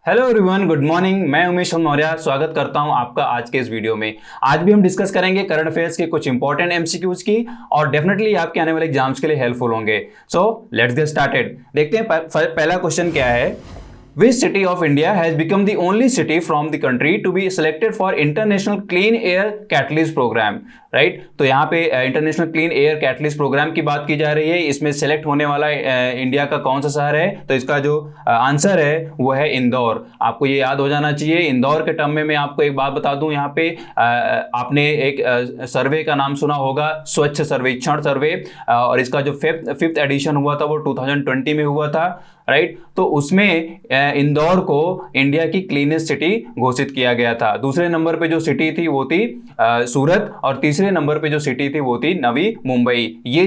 Hello everyone, good morning. मैं उमेश मौर्य स्वागत करता हूं आपका आज के इस वीडियो में। आज भी हम डिस्कस करेंगे करंट अफेयर्स के कुछ इंपॉर्टेंट एमसीक्यूज की और डेफिनेटली आपके आने वाले एग्जाम्स के लिए हेल्पफुल होंगे। So let's get started. देखते हैं पहला क्वेश्चन क्या है। Which city of India has become the only city from the country to be selected for International Clean Air Catalyst Program? Right तो यहाँ पे international clean air catalyst program की बात की जा रही है। इसमें सेलेक्ट होने वाला इंडिया का कौन सा शहर है? तो इसका जो आंसर है वो है इंदौर। आपको ये याद हो जाना चाहिए। इंदौर के टर्म में मैं आपको एक बात बता दूं, यहाँ पे आपने एक सर्वे का नाम सुना होगा, स्वच्छ सर्वेक्षण सर्वे, और इसका जो फिफ्थ एडिशन हुआ था वो 2020 में हुआ था। राइट तो उसमें इंदौर को इंडिया की क्लीनेस्ट सिटी घोषित किया गया था। दूसरे नंबर पे जो सिटी थी वो थी सूरत, और तीसरे नंबर पे जो सिटी थी वो थी नवी मुंबई। ये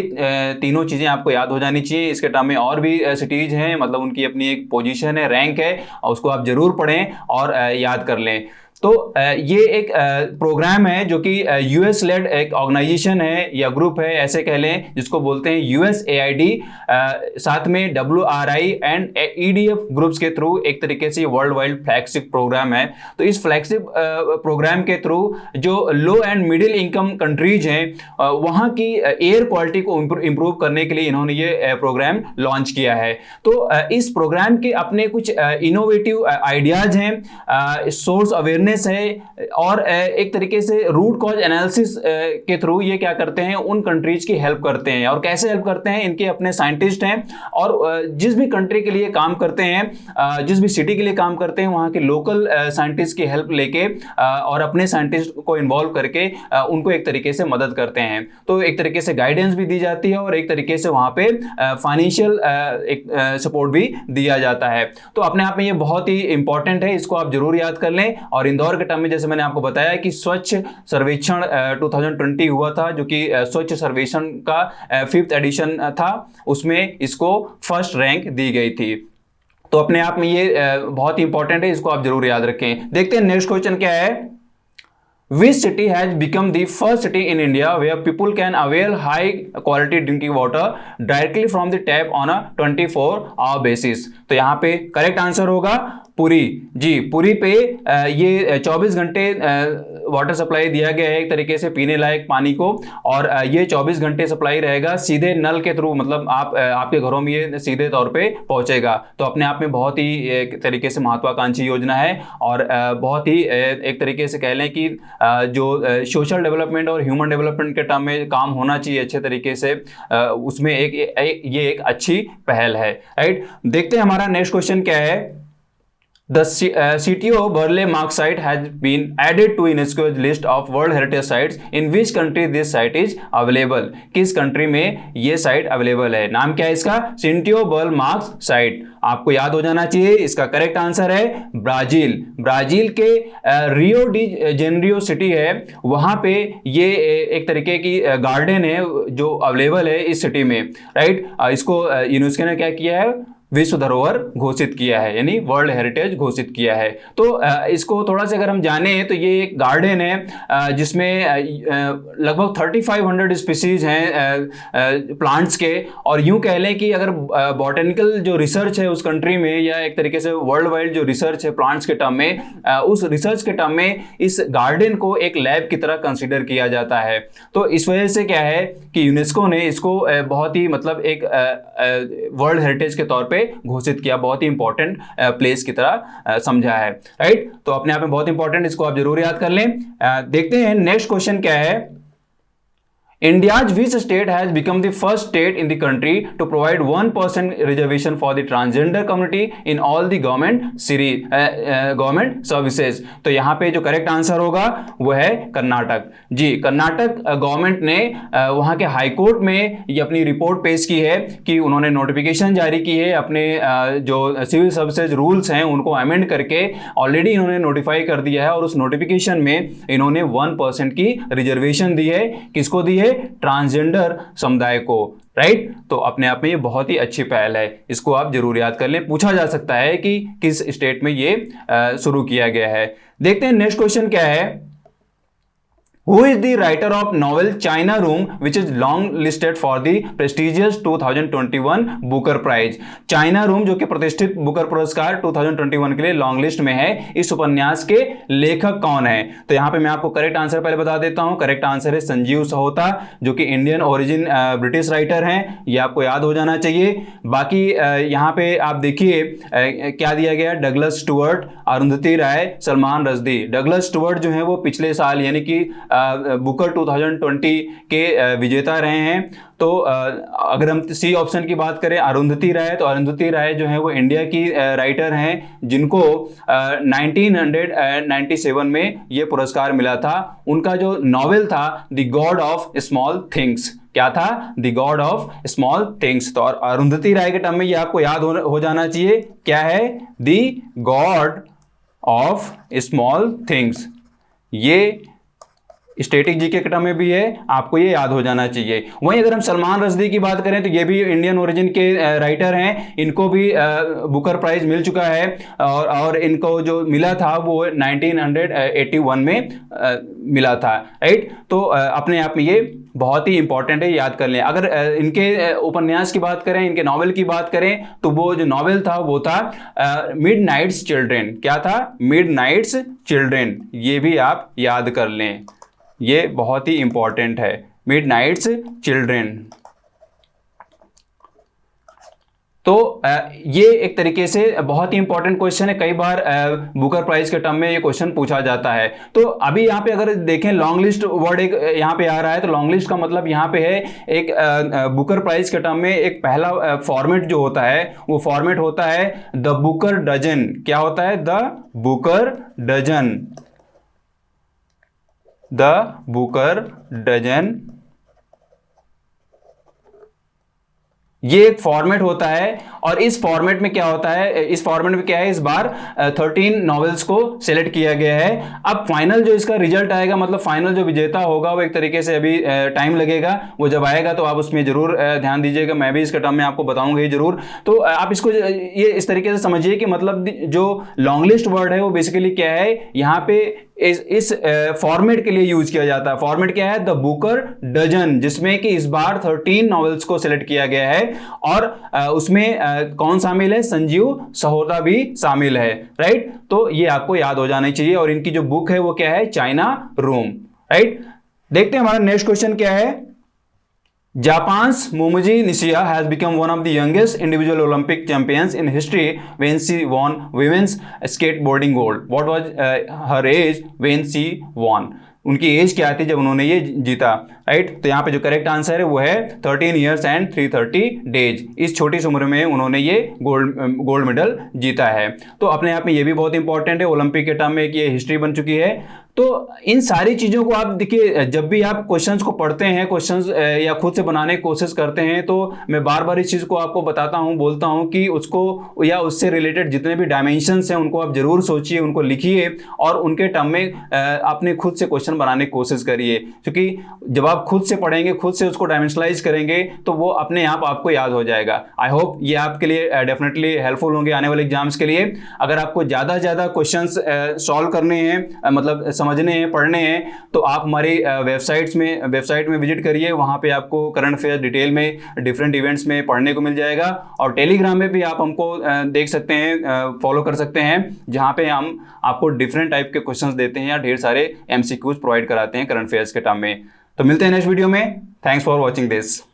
तीनों चीजें आपको याद हो जानी चाहिए। इसके टर्म में और भी सिटीज हैं, मतलब उनकी अपनी एक पोजीशन है, रैंक है, और उसको आप जरूर पढ़ें और याद कर लें। तो ये एक प्रोग्राम है जो कि यूएस लेड एक ऑर्गेनाइजेशन है या ग्रुप है, ऐसे कह लें, जिसको बोलते हैं यूएसएआईडी, साथ में डब्ल्यूआरआई एंड ईडीएफ ग्रुप्स के थ्रू एक तरीके से वर्ल्ड वाइड फ्लैगशिप प्रोग्राम है। तो इस फ्लैगशिप प्रोग्राम के थ्रू जो लो एंड मिडिल इनकम कंट्रीज हैं वहाँ की एयर क्वालिटी को इम्प्रूव करने के लिए इन्होंने ये प्रोग्राम लॉन्च किया है। तो इस प्रोग्राम के अपने कुछ इनोवेटिव आइडियाज हैं, सोर्स अवेयरनेस है, और एक तरीके से रूट कॉज एनालिसिस के थ्रू ये क्या करते हैं, उन कंट्रीज की हेल्प करते हैं। और कैसे हेल्प करते हैं? इनके अपने साइंटिस्ट हैं, और जिस भी कंट्री के लिए काम करते हैं, जिस भी सिटी के लिए काम करते हैं, वहाँ के लोकल साइंटिस्ट की हेल्प लेके और अपने साइंटिस्ट को इन्वॉल्व करके उनको एक तरीके से मदद करते हैं। तो एक तरीके से गाइडेंस भी दी जाती है और एक तरीके से वहाँ पे फाइनेंशियल एक सपोर्ट भी दिया जाता है। तो अपने आप में ये बहुत ही इंपॉर्टेंट है, इसको आप जरूर याद कर लें। और इंदौर के टर्म में जैसे मैंने आपको बताया कि स्वच्छ सर्वेक्षण 2020 हुआ था, जो कि स्वच्छ सर्वेक्षण का 5th एडिशन था, उसमें इसको फर्स्ट रैंक दी गई थी। तो अपने आप में ये बहुत ही इंपॉर्टेंट है, इसको आप जरूर याद रखें। देखते हैं नेक्स्ट क्वेश्चन क्या है। Which city has become the first city in India where people can avail high quality drinking water directly from the tap on a 24-hour basis? तो यहाँ पे करेक्ट आंसर होगा पुरी। जी, पुरी पे ये 24 घंटे वाटर सप्लाई दिया गया है एक तरीके से पीने लायक पानी को, और ये 24 घंटे सप्लाई रहेगा सीधे नल के थ्रू, मतलब आपके घरों में ये सीधे तौर पे पहुंचेगा। तो अपने आप में बहुत ही एक तरीके से महत्वाकांक्षी योजना है, और बहुत ही एक तरीके से कह लें कि जो सोशल डेवलपमेंट और ह्यूमन डेवलपमेंट के टर्म में काम होना चाहिए अच्छे तरीके से, उसमें ये एक अच्छी पहल है। राइट, देखते हैं हमारा नेक्स्ट क्वेश्चन क्या है। The CTO Burle Mark site has been added to UNESCO's list of World Heritage Sites. In which country this site is available? किस कंट्री में ये साइट अवेलेबल है? नाम क्या है इसका? सिंटियो बर्ल मार्क्स साइट। आपको याद हो जाना चाहिए। इसका करेक्ट आंसर है ब्राजील। ब्राजील के रियो डी जेनेरियो सिटी है, वहां पे ये एक तरीके की गार्डन है जो अवेलेबल है इस सिटी में। राइट, इसको यूनेस्को ने क्या किया है? विश्व धरोहर घोषित किया है, यानी वर्ल्ड हेरिटेज घोषित किया है। तो इसको थोड़ा सा अगर हम जाने तो ये एक गार्डन है जिसमें लगभग 3500 स्पीसीज हैं प्लांट्स के, और यूं कह लें कि अगर बॉटेनिकल जो रिसर्च है उस कंट्री में, या एक तरीके से वर्ल्ड वाइड जो रिसर्च है प्लांट्स के टर्म में, उस रिसर्च के टर्म में इस गार्डन को एक लैब की तरह कंसिडर किया जाता है। तो इस वजह से क्या है कि यूनेस्को ने इसको बहुत ही मतलब एक वर्ल्ड हेरिटेज के तौर पे घोषित किया, बहुत ही इंपॉर्टेंट प्लेस की तरह समझा है। राइट, तो अपने आप में बहुत इंपॉर्टेंट, इसको आप जरूर याद कर लें। देखते हैं नेक्स्ट क्वेश्चन क्या है। India's which state has become the first state in the country to provide 1% reservation for the transgender community in all the government services? तो यहाँ पे जो करेक्ट आंसर होगा वो है कर्नाटक। जी, कर्नाटक गवर्नमेंट ने वहाँ के हाई कोर्ट में ये अपनी रिपोर्ट पेश की है कि उन्होंने नोटिफिकेशन जारी की है, अपने जो सिविल सर्विसेज रूल्स हैं उनको अमेंड करके ऑलरेडी इन्होंने नोटिफाई कर दिया है, और उस नोटिफिकेशन में इन्होंने 1% की रिजर्वेशन दी है। किसको दी है? ट्रांसजेंडर समुदाय को। राइट, तो अपने आप में ये बहुत ही अच्छी पहल है, इसको आप जरूर याद कर लें। पूछा जा सकता है कि किस स्टेट में ये शुरू किया गया है। देखते हैं नेक्स्ट क्वेश्चन क्या है। Who is the writer of novel China Room, which is long listed for the prestigious 2021 Booker Prize? China Room जो कि प्रतिष्ठित बुकर पुरस्कार 2021 के लिए लॉन्ग लिस्ट में है, इस उपन्यास के लेखक कौन है? तो यहाँ पे मैं आपको करेक्ट आंसर पहले बता देता हूँ। करेक्ट आंसर है संजीव सहोता, जो कि इंडियन ओरिजिन ब्रिटिश राइटर हैं। ये आपको याद हो जाना चाहिए। बाकी यहाँ पे आप देखिए क्या दिया गया, डगलस स्टुअर्ट, अरुंधति राय, सलमान रश्दी। डगलस स्टुअर्ट जो है वो पिछले साल यानी कि बुकर 2020 के विजेता रहे हैं। तो अगर हम सी ऑप्शन की बात करें अरुंधति राय, तो अरुंधति राय जो है वो इंडिया की राइटर हैं, जिनको 1997 में ये पुरस्कार मिला था। उनका जो नॉवेल था the God of small things, क्या था? The God of small things. तो अरुंधति राय के टर्म में ये आपको याद हो जाना चाहिए, क्या है? The God of small things. ये स्टैटिक जीके के टर्म में भी है, आपको ये याद हो जाना चाहिए। वहीं अगर हम सलमान रश्दी की बात करें तो ये भी इंडियन ओरिजिन के राइटर हैं। इनको भी बुकर प्राइज मिल चुका है और इनको जो मिला था वो 1981 में मिला था, राइट। तो अपने आप में ये बहुत ही इंपॉर्टेंट है, याद कर लें। अगर इनके उपन्यास की बात करें, इनके नॉवेल की बात करें, तो वो जो नॉवेल था वो था मिडनाइट्स चिल्ड्रेन। क्या था? Midnights children. ये भी आप याद कर लें, ये बहुत ही इंपॉर्टेंट है, मिडनाइट्स चिल्ड्रेन। तो ये एक तरीके से बहुत ही इंपॉर्टेंट क्वेश्चन है। कई बार बुकर प्राइज के टर्म में ये क्वेश्चन पूछा जाता है। तो अभी यहाँ पे अगर देखें लॉन्ग लिस्ट वर्ड एक यहाँ पे आ रहा है, तो लॉन्ग लिस्ट का मतलब यहाँ पे है एक बुकर प्राइज के टर्म में एक पहला फॉर्मेट जो होता है वो फॉर्मेट होता है द बुकर डजन। क्या होता है? The Booker dozen, the Booker dozen. ये एक फॉर्मेट होता है और इस फॉर्मेट में क्या होता है, इस फॉर्मेट में क्या है, इस बार 13 नॉवेल्स को सिलेक्ट किया गया है। अब फाइनल जो इसका रिजल्ट आएगा, मतलब फाइनल जो विजेता होगा, वो एक तरीके से अभी टाइम लगेगा, वो जब आएगा तो आप उसमें जरूर ध्यान दीजिएगा। मैं भी इसके टर्म में आपको बताऊंगा ही जरूर। तो आप इसको ये इस तरीके से समझिए कि मतलब जो लॉन्ग लिस्ट वर्ड है वो बेसिकली क्या है, यहाँ पे इस फॉर्मेट के लिए यूज किया जाता है। फॉर्मेट क्या है? द बुकर डजन, जिसमें कि इस बार 13 नॉवेल्स को सिलेक्ट किया गया है और उसमें कौन शामिल है? संजीव सहोता भी शामिल है, राइट। तो ये आपको याद हो जाना चाहिए। और इनकी जो बुक है वो क्या है? China room, right. देखते हैं हमारा नेक्स्ट क्वेश्चन क्या है। Japan's Momiji Nishida has become one of the youngest individual Olympic champions in history when she won women's skateboarding gold. What was her age when she won? उनकी as क्या थी जब उन्होंने ये जीता, राइट। तो यहाँ पे जो करेक्ट आंसर है वो है 13 years and 330 days। इस छोटी सी उम्र में उन्होंने ये गोल्ड मेडल जीता है। तो अपने आप में ये भी बहुत इंपॉर्टेंट है, ओलंपिक के टर्म में कि ये हिस्ट्री बन चुकी है। तो इन सारी चीज़ों को आप देखिए, जब भी आप क्वेश्चंस को पढ़ते हैं, क्वेश्चंस या खुद से बनाने की कोशिश करते हैं, तो मैं बार बार इस चीज़ को आपको बताता हूँ, बोलता हूँ कि उसको या उससे रिलेटेड जितने भी डायमेंशंस हैं उनको आप जरूर सोचिए, उनको लिखिए और उनके टर्म में अपने खुद से क्वेश्चन बनाने की कोशिश करिए। क्योंकि जब आप खुद से पढ़ेंगे, खुद से उसको डायमेंशनलाइज करेंगे, तो वो अपने आप आपको याद हो जाएगा। आई होप ये आपके लिए डेफिनेटली हेल्पफुल होंगे आने वाले एग्जाम्स के लिए। अगर आपको ज़्यादा से ज़्यादा क्वेश्चंस सॉल्व करने हैं, मतलब समझने हैं, पढ़ने हैं, तो आप हमारी वेबसाइट में विजिट करिए। वहाँ पे आपको करंट अफेयर डिटेल में डिफरेंट इवेंट्स में पढ़ने को मिल जाएगा। और टेलीग्राम में भी आप हमको देख सकते हैं, फॉलो कर सकते हैं, जहाँ पे हम आपको डिफरेंट टाइप के क्वेश्चंस देते हैं या ढेर सारे MCQs प्रोवाइड कराते हैं करंट अफेयर्स के टर्म में। तो मिलते हैं नेक्स्ट वीडियो में। Thanks for watching this.